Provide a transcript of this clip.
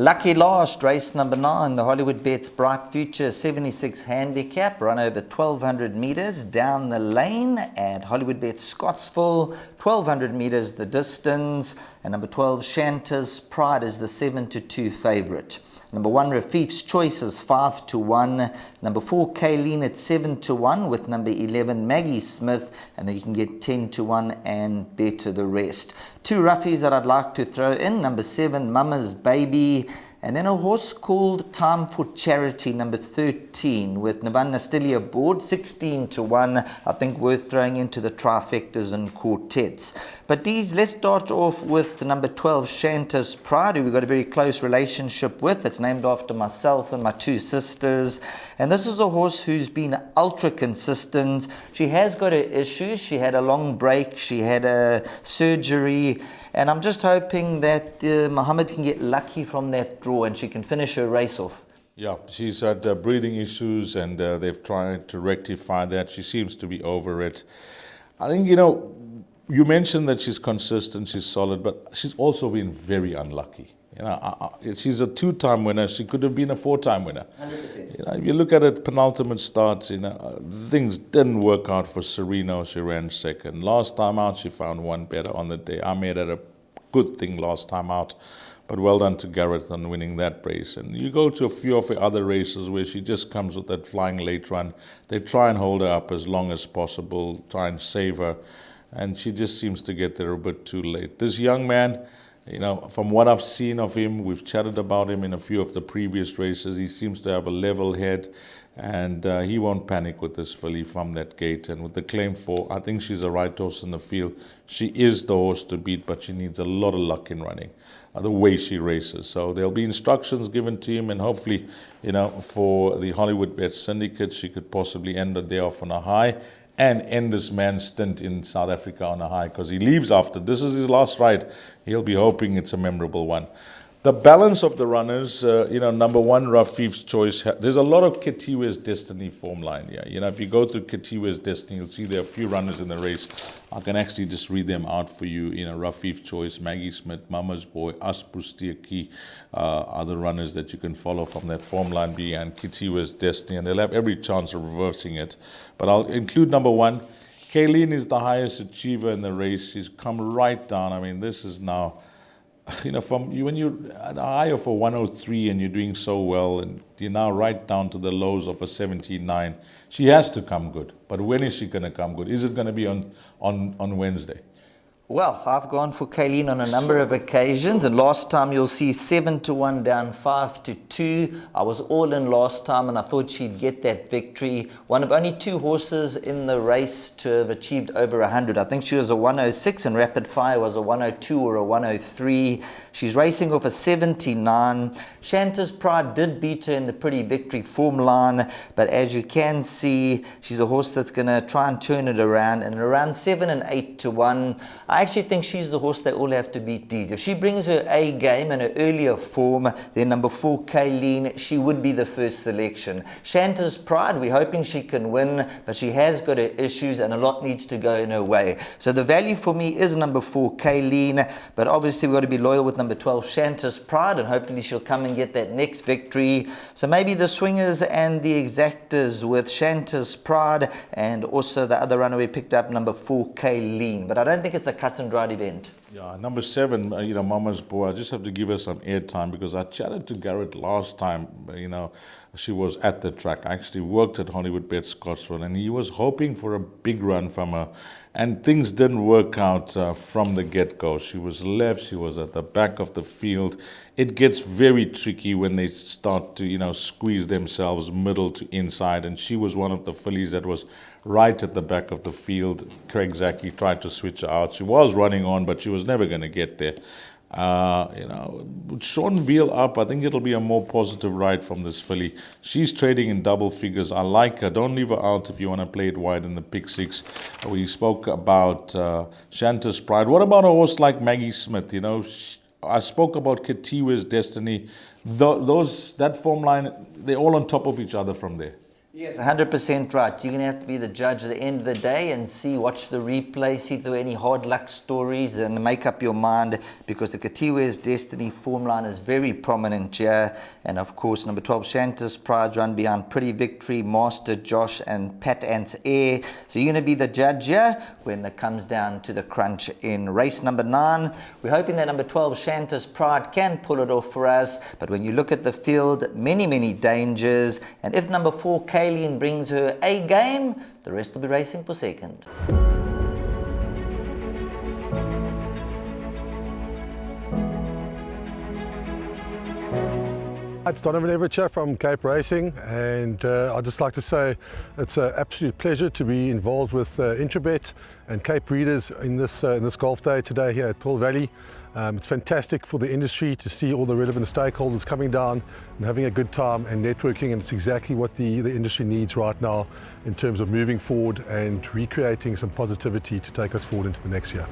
Lucky last, race number 9, the Hollywoodbets Bright Future 76 handicap, run over 1,200 meters down the lane at Hollywoodbets Scottsville, 1,200 meters the distance, and number 12 Shanta's Pride is the 7-2 favorite. Number 1 Rafif's Choice is 5-1. Number 4 Kayleen at 7-1 with number 11 Maggie Smith, and then you can get 10-1 and better the rest. 2 roughies that I'd like to throw in: number 7 Mama's Baby, and then a horse called Time for Charity, number 13, with Navan Nastilia aboard, 16-1. I think worth throwing into the trifectas and quartets. But these, let's start off with the number 12, Shanta's Pride, who we've got a very close relationship with. It's named after myself and my 2 sisters. And this is a horse who's been ultra consistent. She has got her issues. She had a long break. She had a surgery. And I'm just hoping that Muhammad can get lucky from that draw and she can finish her race off. Yeah, she's had breathing issues and they've tried to rectify that. She seems to be over it. I think, you mentioned that she's consistent, she's solid, but she's also been very unlucky. She's a 2-time winner. She could have been a 4-time winner. 100%. If you look at it, penultimate starts, things didn't work out for Sereno. She ran second. Last time out, she found one better on the day. I made it a good thing last time out. But well done to Gareth on winning that race. And you go to a few of the other races where she just comes with that flying late run. They try and hold her up as long as possible, try and save her. And she just seems to get there a bit too late. This young man, from what I've seen of him, we've chatted about him in a few of the previous races. He seems to have a level head, and he won't panic with this filly from that gate. And with the claim for, I think she's the right horse in the field. She is the horse to beat, but she needs a lot of luck in running, the way she races. So there'll be instructions given to him, and hopefully, for the Hollywoodbets syndicate, she could possibly end the day off on a high and end this man's stint in South Africa on a high, because he leaves after. This is his last ride. He'll be hoping it's a memorable one. The balance of the runners, number 1, Rafif's Choice. There's a lot of Ketiwe's Destiny form line here. If you go through Ketiwe's Destiny, you'll see there are a few runners in the race. I can actually just read them out for you. Rafif's Choice, Maggie Smith, Mama's Boy, Aspustiaki are the runners that you can follow from that form line behind Ketiwe's Destiny, and they'll have every chance of reversing it. But I'll include number 1. Kayleen is the highest achiever in the race. She's come right down. This is now, when you're at a high of a 103 and you're doing so well, and you're now right down to the lows of a 79, she has to come good. But when is she going to come good? Is it going to be on Wednesday? Well, I've gone for Kayleen on a number of occasions, and last time you'll see 7-1 down 5-2. I was all in last time, and I thought she'd get that victory. One of only 2 horses in the race to have achieved over 100. I think she was a 106, and Rapid Fire was a 102 or a 103. She's racing off a 79. Shanta's Pride did beat her in the pretty victory form line, but as you can see, she's a horse that's going to try and turn it around, and around 7 and 8-1. I actually think she's the horse they all have to beat these. If she brings her A game and her earlier form, then number 4, Kayleen, she would be the first selection. Shanta's Pride, we're hoping she can win, but she has got her issues and a lot needs to go in her way. So the value for me is number 4, Kayleen, but obviously we've got to be loyal with number 12, Shanta's Pride, and hopefully she'll come and get that next victory. So maybe the swingers and the exactors with Shanta's Pride, and also the other runner we picked up, number 4, Kayleen. But I don't think it's a cut and dried event. Yeah, number 7, Mama's Boy. I just have to give her some airtime because I chatted to Garrett last time. She was at the track. I actually worked at Hollywoodbets Scottsville, and he was hoping for a big run from her, and things didn't work out from the get-go. She was left. She was at the back of the field. It gets very tricky when they start to, squeeze themselves middle to inside, and she was one of the fillies that was right at the back of the field. Craig Zaki tried to switch her out. She was running on, but she was never going to get there. With Sean Veal up, I think it'll be a more positive ride from this filly. She's trading in double figures. I like her. Don't leave her out if you want to play it wide in the pick 6. We spoke about Shanta's Pride. What about a horse like Maggie Smith? I spoke about Ketiwe's Destiny. That form line, they're all on top of each other from there. Yes, 100% right. You're going to have to be the judge at the end of the day and watch the replay, see if there were any hard luck stories, and make up your mind, because the Katiwe's Destiny form line is very prominent here. And of course, number 12, Shanta's Prize run behind Pretty Victory, Master Josh, and Pat Ant's Air. So you're going to be the judge here when it comes down to the crunch in race number 9. We're hoping that number 12, Shanta's Pride, can pull it off for us. But when you look at the field, many dangers. And if number 4, Kayleen, brings her A game, the rest will be racing for second. It's Donovan Everett from Cape Racing, and I'd just like to say it's an absolute pleasure to be involved with Intrabet and Cape Breeders in this golf day today here at Pearl Valley. It's fantastic for the industry to see all the relevant stakeholders coming down and having a good time and networking, and it's exactly what the industry needs right now in terms of moving forward and recreating some positivity to take us forward into the next year.